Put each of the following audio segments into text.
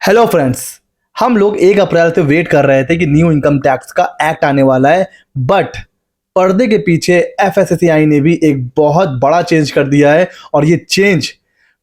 Hello friends. हम लोग 1 अप्रैल से वेट कर रहे थे कि न्यू इनकम टैक्स का एक्ट आने वाला है, बट पर्दे के पीछे एफएसएसएआई ने भी एक बहुत बड़ा चेंज कर दिया है। और ये चेंज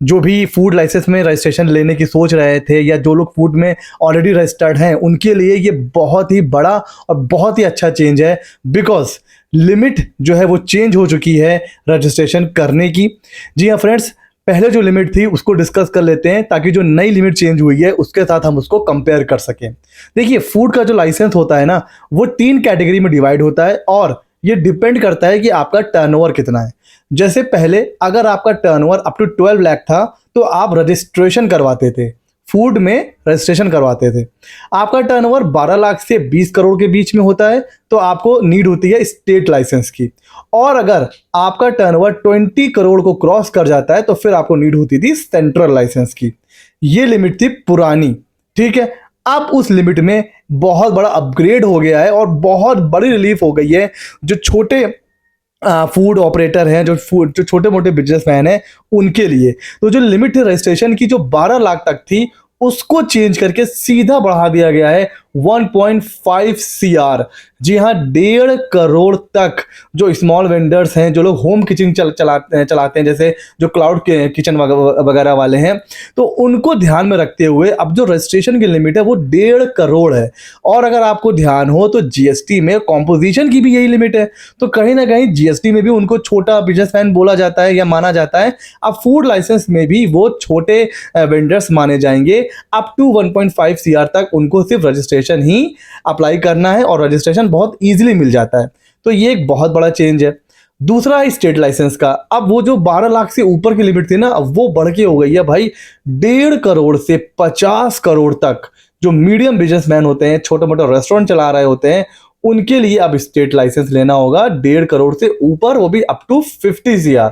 जो भी फूड लाइसेंस में रजिस्ट्रेशन लेने की सोच रहे थे या जो लोग फूड में ऑलरेडी रजिस्टर्ड हैं उनके लिए ये बहुत ही बड़ा और बहुत ही अच्छा चेंज है। बिकॉज लिमिट जो है वो चेंज हो चुकी है रजिस्ट्रेशन करने की। जी हाँ फ्रेंड्स, पहले जो लिमिट थी उसको डिस्कस कर लेते हैं ताकि जो नई लिमिट चेंज हुई है उसके साथ हम उसको कंपेयर कर सकें। देखिए, फूड का जो लाइसेंस होता है ना, वो 3 कैटेगरी में डिवाइड होता है और ये डिपेंड करता है कि आपका टर्नओवर कितना है। जैसे पहले अगर आपका टर्नओवर अप टू 12 लाख था तो आप रजिस्ट्रेशन करवाते थे, फूड में रजिस्ट्रेशन करवाते थे। आपका टर्नओवर 12 लाख से 20 करोड़ के बीच में होता है तो आपको नीड होती है स्टेट लाइसेंस की। और अगर आपका टर्नओवर 20 करोड़ को क्रॉस कर जाता है तो फिर आपको नीड होती थी सेंट्रल लाइसेंस की। ये लिमिट थी पुरानी, ठीक है। अब उस लिमिट में बहुत बड़ा अपग्रेड हो गया है और बहुत बड़ी रिलीफ हो गई है जो छोटे फूड ऑपरेटर हैं, जो छोटे मोटे बिजनेसमैन हैं उनके लिए। तो जो लिमिट थी रजिस्ट्रेशन की जो 12 लाख तक थी उसको चेंज करके सीधा बढ़ा दिया गया है 1.5 CR। जी हाँ, 1.5 करोड़ तक जो स्मॉल वेंडर्स हैं, जो लोग होम किचन चलाते हैं जैसे जो क्लाउड किचन वगैरह वाले हैं, तो उनको ध्यान में रखते हुए अब जो रजिस्ट्रेशन की लिमिट है वो 1.5 करोड़ है। और अगर आपको ध्यान हो तो जीएसटी में कॉम्पोजिशन की भी यही लिमिट है, तो कहीं ना कहीं जीएसटी में भी उनको छोटा बिजनेसमैन बोला जाता है या माना जाता है। अब फूड लाइसेंस में भी वो छोटे वेंडर्स माने जाएंगे। अप टू 1.5 CR तक उनको सिर्फ रजिस्ट्रेशन ही अप्लाई करना है और रजिस्ट्रेशन बहुत इजीली मिल जाता है। तो ये एक बहुत बड़ा चेंज है। दूसरा है स्टेट लाइसेंस का। अब वो जो 12 लाख से ऊपर की लिमिट थी ना, अब वो बढ़ के हो गई है भाई 1.5 करोड़ से 50 करोड़ तक। जो मीडियम बिजनेसमैन होते हैं, छोटे मोटे रेस्टोरेंट चला रहे होते हैं, उनके लिए अब स्टेट लाइसेंस लेना होगा 1.5 करोड़ से ऊपर, वो भी अप टू 50 CR।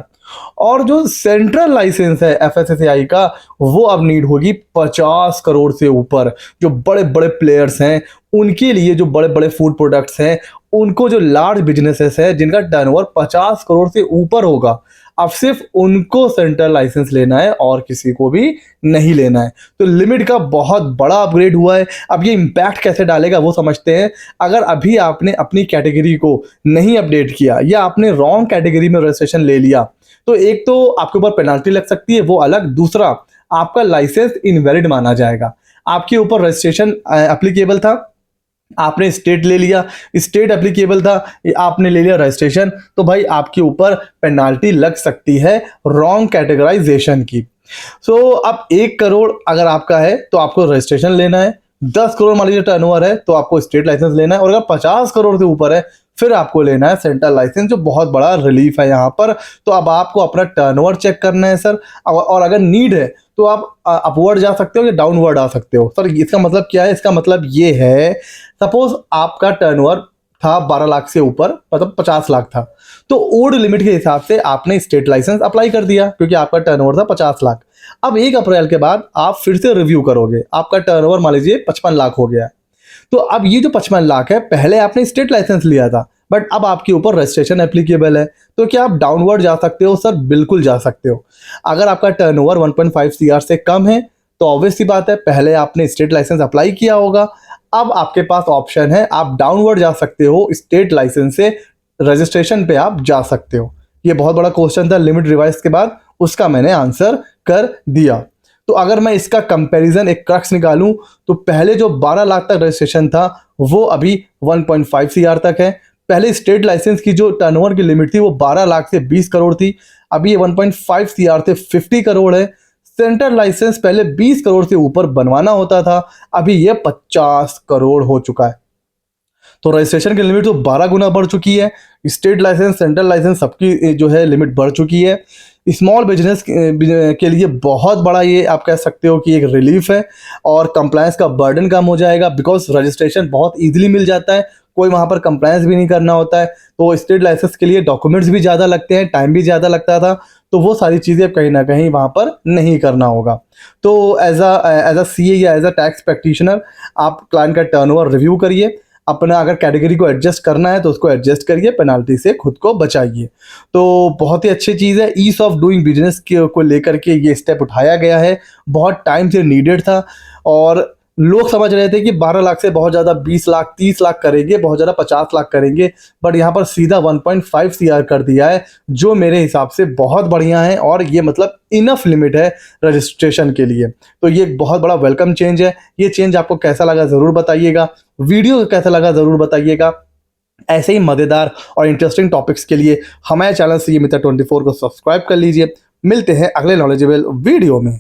और जो सेंट्रल लाइसेंस है एफएसएसएआई का, वो अब नीड होगी 50 करोड़ से ऊपर। जो बड़े बड़े प्लेयर्स हैं उनके लिए, जो बड़े बड़े फूड प्रोडक्ट्स हैं उनको, जो लार्ज बिजनेसेस है जिनका टर्नओवर 50 करोड़ से ऊपर होगा, अब सिर्फ उनको सेंट्रल लाइसेंस लेना है और किसी को भी नहीं लेना है। तो लिमिट का बहुत बड़ा अपग्रेड हुआ है। अब ये इम्पैक्ट कैसे डालेगा वो समझते हैं। अगर अभी आपने अपनी कैटेगरी को नहीं अपडेट किया या आपने रॉन्ग कैटेगरी में रजिस्ट्रेशन ले लिया तो एक तो आपके ऊपर पेनल्टी लग सकती है, वो अलग। दूसरा, आपका लाइसेंस इनवैलिड माना जाएगा। आपके ऊपर रजिस्ट्रेशन एप्लीकेबल था, आपने स्टेट ले लिया, स्टेट एप्लीकेबल था, आपने ले लिया रजिस्ट्रेशन, तो भाई आपके ऊपर पेनाल्टी लग सकती है रॉन्ग कैटेगराइजेशन की। अब 1 करोड़ अगर आपका है तो आपको रजिस्ट्रेशन लेना है। 10 करोड़ मान लीजिए टर्नओवर है तो आपको स्टेट लाइसेंस लेना है। और अगर 50 करोड़ से ऊपर है फिर आपको लेना है सेंट्रल लाइसेंस, जो बहुत बड़ा रिलीफ है यहाँ पर। तो अब आपको अपना टर्नओवर चेक करना है सर, और अगर नीड है तो आप अपवर्ड जा सकते हो या डाउनवर्ड आ सकते हो। सर इसका मतलब क्या है? इसका मतलब ये है, सपोज आपका टर्नओवर था 12 लाख से ऊपर, मतलब 50 लाख था, तो ओल्ड लिमिट के हिसाब से आपने स्टेट लाइसेंस अप्लाई कर दिया क्योंकि आपका टर्नओवर था 50 लाख। अब 1 अप्रैल के बाद आप फिर से रिव्यू करोगे, आपका टर्नओवर मान लीजिए 55 लाख हो गया है। तो अब ये जो 55 लाख है, पहले आपने स्टेट लाइसेंस लिया था बट अब आपके ऊपर रजिस्ट्रेशन एप्लीकेबल है, तो क्या आप डाउनवर्ड जा सकते हो? सर बिल्कुल जा सकते हो। अगर आपका टर्नओवर 1.5 CR से कम है तो ऑब्वियस सी बात है पहले आपने स्टेट लाइसेंस अप्लाई किया होगा। अब आपके पास ऑप्शन है, आप डाउनवर्ड जा सकते हो, स्टेट लाइसेंस से रजिस्ट्रेशन पे आप जा सकते हो। ये बहुत बड़ा क्वेश्चन था लिमिट रिवाइज के बाद, उसका मैंने आंसर कर दिया। तो अगर मैं इसका कंपैरिजन, एक क्रक्स निकालूं, तो पहले जो 12 लाख तक रजिस्ट्रेशन था वो अभी 1.5 CR तक है। पहले स्टेट लाइसेंस की जो टर्नओवर की लिमिट थी वो 12 लाख से 20 करोड़ थी, अभी ये 1.5 CR से 50 करोड़ है। सेंट्रल लाइसेंस पहले 20 करोड़ से ऊपर बनवाना होता था, अभी ये 50 करोड़ हो चुका है। तो रजिस्ट्रेशन की लिमिट तो 12 गुना बढ़ चुकी है। स्टेट लाइसेंस, सेंट्रल लाइसेंस, सबकी जो है लिमिट बढ़ चुकी है। स्मॉल बिजनेस के लिए बहुत बड़ा, ये आप कह सकते हो कि एक रिलीफ है और कंप्लायंस का बर्डन कम हो जाएगा बिकॉज रजिस्ट्रेशन बहुत इजीली मिल जाता है, कोई वहाँ पर कंप्लायंस भी नहीं करना होता है। तो स्टेट लाइसेंस के लिए डॉक्यूमेंट्स भी ज़्यादा लगते हैं, टाइम भी ज़्यादा लगता था, तो वो सारी चीज़ें कहीं ना कहीं वहाँ पर नहीं करना होगा। तो एज अ सीए या एज अ टैक्स प्रैक्टिशनर आप क्लाइंट का टर्नओवर रिव्यू करिए, अपना अगर कैटेगरी को एडजस्ट करना है तो उसको एडजस्ट करिए, पेनाल्टी से खुद को बचाइए। तो बहुत ही अच्छी चीज़ है, ईज ऑफ डूइंग बिजनेस को लेकर के ये स्टेप उठाया गया है, बहुत टाइम से नीडेड था। और लोग समझ रहे थे कि 12 लाख से बहुत ज़्यादा 20 लाख 30 लाख करेंगे, बहुत ज़्यादा 50 लाख करेंगे, बट यहाँ पर सीधा 1.5 CR कर दिया है, जो मेरे हिसाब से बहुत बढ़िया है और ये मतलब इनफ लिमिट है रजिस्ट्रेशन के लिए। तो ये एक बहुत बड़ा वेलकम चेंज है। ये चेंज आपको कैसा लगा ज़रूर बताइएगा, वीडियो कैसा लगा ज़रूर बताइएगा। ऐसे ही मज़ेदार और इंटरेस्टिंग टॉपिक्स के लिए हमारे चैनल CA Mitra 24 को सब्सक्राइब कर लीजिए। मिलते हैं अगले नॉलेजेबल वीडियो में।